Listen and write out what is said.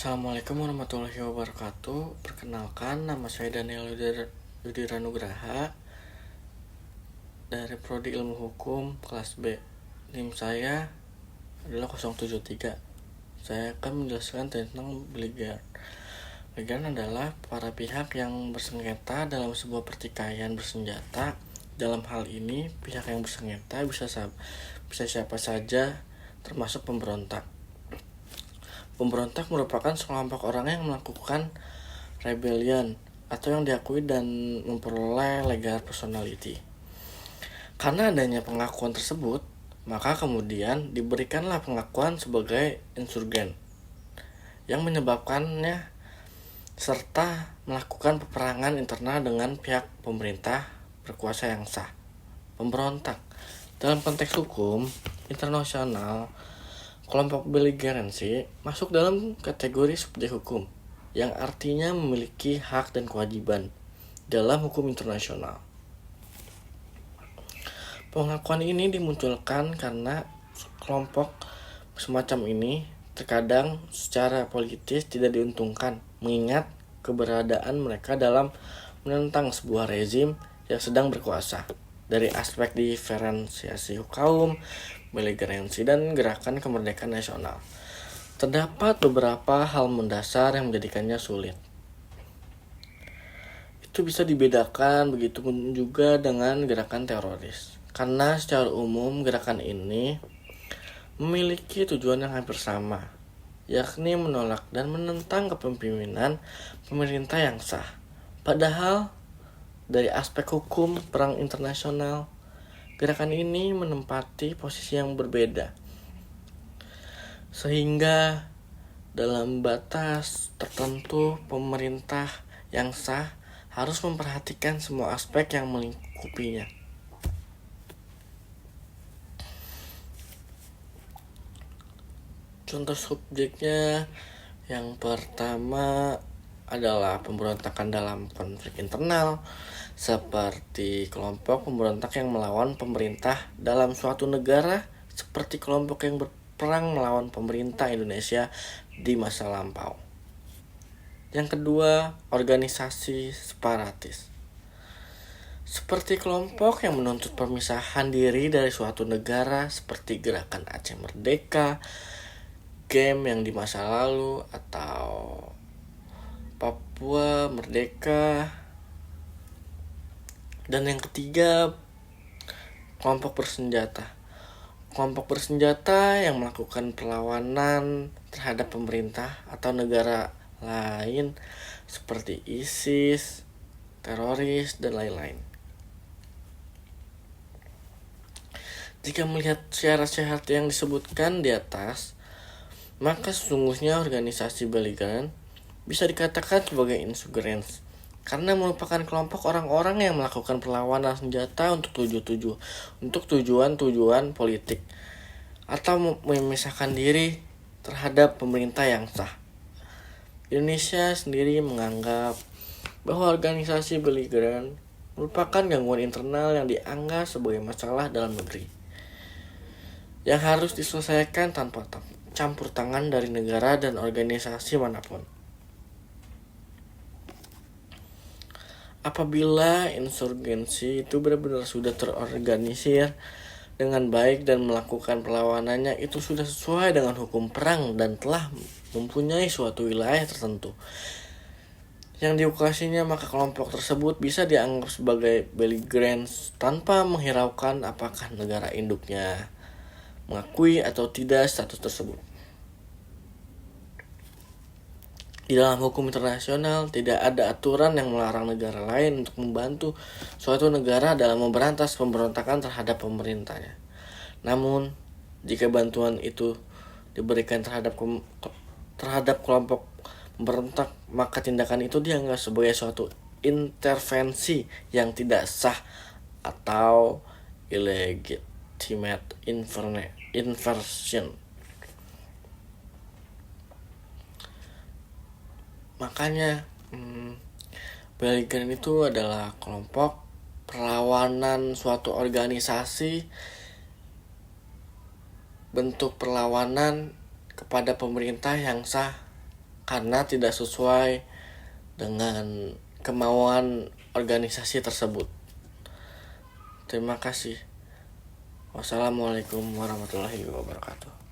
Assalamualaikum warahmatullahi wabarakatuh. Perkenalkan, nama saya Daniel Yudira Nugraha dari Prodi Ilmu Hukum kelas B. NIM saya adalah 073. Saya akan menjelaskan tentang belligerent. Belligerent adalah para pihak yang bersengketa dalam sebuah pertikaian bersenjata. Dalam hal ini, pihak yang bersengketa bisa siapa saja, termasuk pemberontak. Pemberontak merupakan sekelompok orang yang melakukan rebellion atau yang diakui dan memperoleh legal personality. Karena adanya pengakuan tersebut, maka kemudian diberikanlah pengakuan sebagai insurgen yang menyebabkannya serta melakukan peperangan internal dengan pihak pemerintah berkuasa yang sah. Pemberontak dalam konteks hukum internasional, kelompok belligerency masuk dalam kategori subjek hukum yang artinya memiliki hak dan kewajiban dalam hukum internasional. Pengakuan ini dimunculkan karena kelompok semacam ini terkadang secara politis tidak diuntungkan, mengingat keberadaan mereka dalam menentang sebuah rezim yang sedang berkuasa. Dari aspek diferensiasi kaum, belligerency, dan gerakan kemerdekaan nasional, terdapat beberapa hal mendasar yang menjadikannya sulit. Itu bisa dibedakan begitupun juga dengan gerakan teroris, karena secara umum gerakan ini memiliki tujuan yang hampir sama, yakni menolak dan menentang kepemimpinan pemerintah yang sah. Padahal dari aspek hukum perang internasional, gerakan ini menempati posisi yang berbeda, sehingga dalam batas tertentu pemerintah yang sah harus memperhatikan semua aspek yang melingkupinya. Contoh subjeknya yang pertama adalah pemberontakan dalam konflik internal, seperti kelompok pemberontak yang melawan pemerintah dalam suatu negara, seperti kelompok yang berperang melawan pemerintah Indonesia di masa lampau. Yang kedua, organisasi separatis, seperti kelompok yang menuntut permisahan diri dari suatu negara, seperti gerakan Aceh Merdeka, GEM yang di masa lalu, atau Papua Merdeka. Dan yang ketiga, kelompok bersenjata. Kelompok bersenjata yang melakukan perlawanan terhadap pemerintah atau negara lain seperti ISIS, teroris, dan lain-lain. Jika melihat syarat-syarat yang disebutkan di atas, maka sesungguhnya organisasi belligerent bisa dikatakan sebagai insurgency, karena merupakan kelompok orang-orang yang melakukan perlawanan senjata untuk tujuan-tujuan politik atau memisahkan diri terhadap pemerintah yang sah. Indonesia sendiri menganggap bahwa organisasi belligerent merupakan gangguan internal yang dianggap sebagai masalah dalam negeri yang harus diselesaikan tanpa campur tangan dari negara dan organisasi manapun. Apabila insurgensi itu benar-benar sudah terorganisir dengan baik dan melakukan perlawanannya itu sudah sesuai dengan hukum perang dan telah mempunyai suatu wilayah tertentu yang diokasinya, maka kelompok tersebut bisa dianggap sebagai belligerent tanpa menghiraukan apakah negara induknya mengakui atau tidak status tersebut. Di dalam hukum internasional, tidak ada aturan yang melarang negara lain untuk membantu suatu negara dalam memberantas pemberontakan terhadap pemerintahnya. Namun, jika bantuan itu diberikan terhadap kelompok pemberontak, maka tindakan itu dianggap sebagai suatu intervensi yang tidak sah atau illegitimate invasion. Makanya belligerent itu adalah kelompok perlawanan suatu organisasi, bentuk perlawanan kepada pemerintah yang sah karena tidak sesuai dengan kemauan organisasi tersebut. Terima kasih. Wassalamualaikum warahmatullahi wabarakatuh.